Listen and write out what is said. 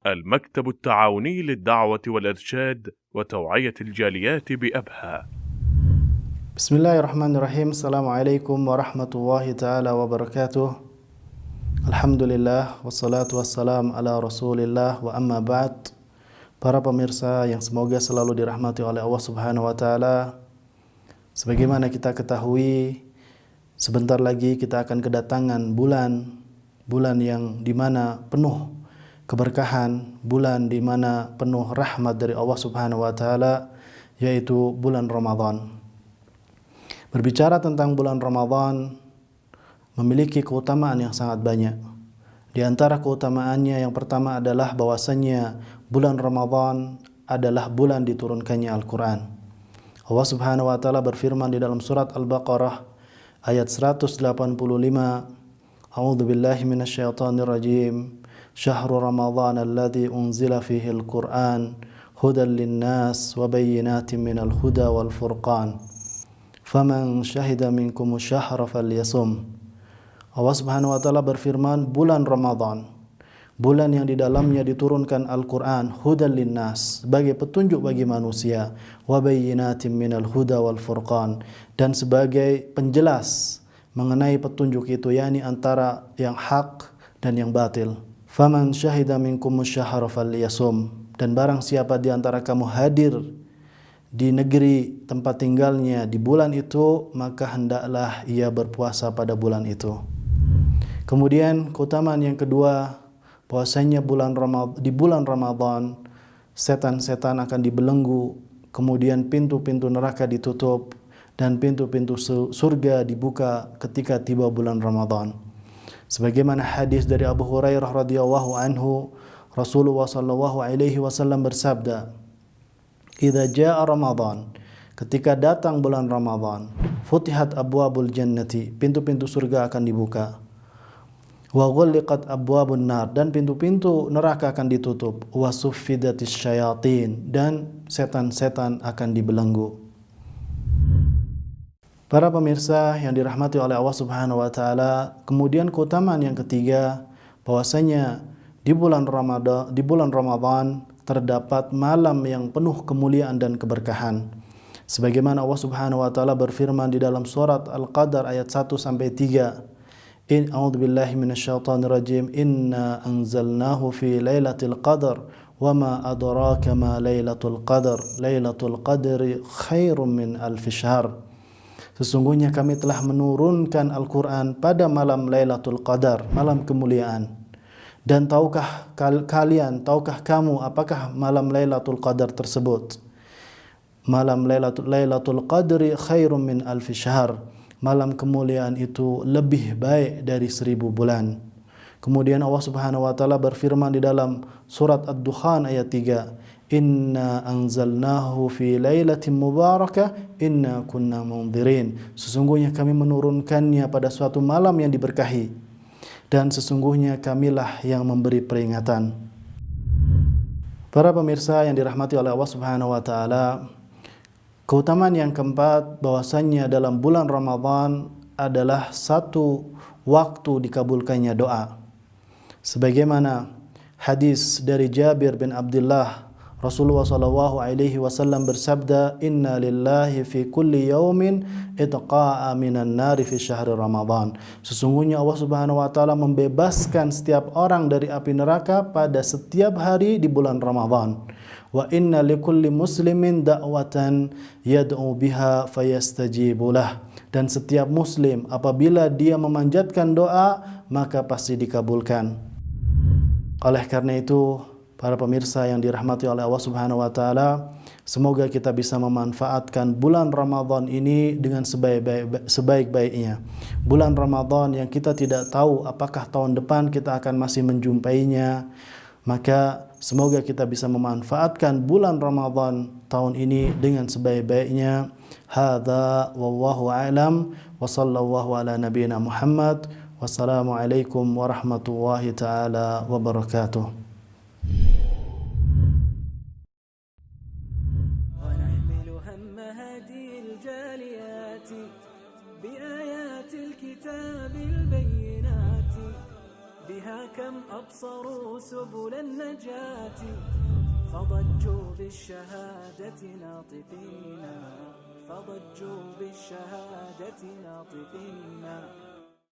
المكتب التعاوني للدعوة والإرشاد وتوعية الجاليات بأبها. Bismillahirrahmanirrahim. Assalamualaikum warahmatullahi ta'ala wabarakatuh. Alhamdulillah, wassalatu wassalam ala rasulillah, wa amma ba'd. Para pemirsa yang semoga selalu dirahmati oleh Allah subhanahu wa ta'ala, sebagaimana kita ketahui, sebentar lagi kita akan kedatangan bulan yang dimana penuh keberkahan, bulan dimana penuh rahmat dari Allah subhanahu wa ta'ala, yaitu bulan Ramadan. Berbicara tentang bulan Ramadan memiliki keutamaan yang sangat banyak. Di antara keutamaannya yang pertama adalah bahwasannya bulan Ramadan adalah bulan diturunkannya Al-Quran. Allah subhanahu wa ta'ala berfirman di dalam surat Al-Baqarah ayat 185, A'udzu billahi minasyaitonir rajim. Syahrul Ramadan alladzi unzila fihi al-Qur'an hudan lin-nas wa bayyinatin minal huda wal furqan. Faman syahida minkum syahra falyasum. Allah Subhanahu wa taala berfirman, bulan Ramadan, bulan yang di dalamnya diturunkan Al-Qur'an, hudan lin-nas, sebagai petunjuk bagi manusia, wa bayyinatin minal huda wal furqan, dan sebagai penjelas mengenai petunjuk itu, yakni antara yang hak dan yang batil. Faman syahida minkum syahra falyasum, dan barang siapa di antara kamu hadir di negeri tempat tinggalnya di bulan itu, maka hendaklah ia berpuasa pada bulan itu. Kemudian keutamaan yang kedua, bahwasanya di bulan Ramadan setan-setan akan dibelenggu, kemudian pintu-pintu neraka ditutup dan pintu-pintu surga dibuka ketika tiba bulan Ramadan. Sebagaimana hadis dari Abu Hurairah radhiyallahu anhu, Rasulullah sallallahu alaihi wasallam bersabda, "Idza jaa Ramadan," ketika datang bulan Ramadan, "futihat abwabul jannati," pintu-pintu surga akan dibuka. "Wa ghulliqat abwabun nar," dan pintu-pintu neraka akan ditutup. "Wa suffidatis syayatin," dan setan-setan akan dibelenggu. Para pemirsa yang dirahmati oleh Allah Subhanahu wa taala, kemudian keutamaan yang ketiga, bahwasanya di bulan Ramadan terdapat malam yang penuh kemuliaan dan keberkahan. Sebagaimana Allah Subhanahu wa taala berfirman di dalam surat Al-Qadar ayat 1 sampai 3. A'udzubillahi minasyaitonir rajim. Inna anzalnahu fi lailatul qadar wa ma adraka ma lailatul qadar. Lailatul qadri khairum min alfi syahr. Sesungguhnya kami telah menurunkan Al-Quran pada malam Lailatul Qadar, malam kemuliaan. Dan tahukah kamu apakah malam Lailatul Qadar tersebut? Malam Lailatul Qadri khairum min alfi syahr. Malam kemuliaan itu lebih baik dari 1000 bulan. Kemudian Allah Subhanahu wa taala berfirman di dalam surat Ad-Dukhan ayat 3, Inna anzalnahu fi lailatin mubarakah inna kunna mundirin. Sesungguhnya kami menurunkannya pada suatu malam yang diberkahi, dan sesungguhnya kamilah yang memberi peringatan. Para pemirsa yang dirahmati oleh Allah Subhanahu wa taala, keutamaan yang keempat, bahwasannya dalam bulan Ramadan adalah satu waktu dikabulkannya doa. Sebagaimana hadis dari Jabir bin Abdullah, Rasulullah sallallahu alaihi wasallam bersabda, "Inna lillahi fi kulli yaumin itqa'a minan nari fi syahri Ramadan." Sesungguhnya Allah Subhanahu wa taala membebaskan setiap orang dari api neraka pada setiap hari di bulan Ramadan. Wa inna likulli muslimin da'watan yad'u biha fayastajibulah. Dan setiap muslim apabila dia memanjatkan doa, maka pasti dikabulkan. Oleh karena itu, para pemirsa yang dirahmati oleh Allah Subhanahu wa taala, semoga kita bisa memanfaatkan bulan Ramadan ini dengan sebaik-baiknya. Bulan Ramadan yang kita tidak tahu apakah tahun depan kita akan masih menjumpainya. Maka semoga kita bisa memanfaatkan bulan Ramadan tahun ini dengan sebaik-baiknya. Hadza wallahu a'lam wa sallallahu ala nabiyyina Muhammad. Wassalamualaikum warahmatullahi taala wabarakatuh. بآيات الكتاب البينات بها كم أبصروا ابتغوا سبل النجاة فضجوا بالشهادة ناطقين، فضجوا بالشهادة ناطقين.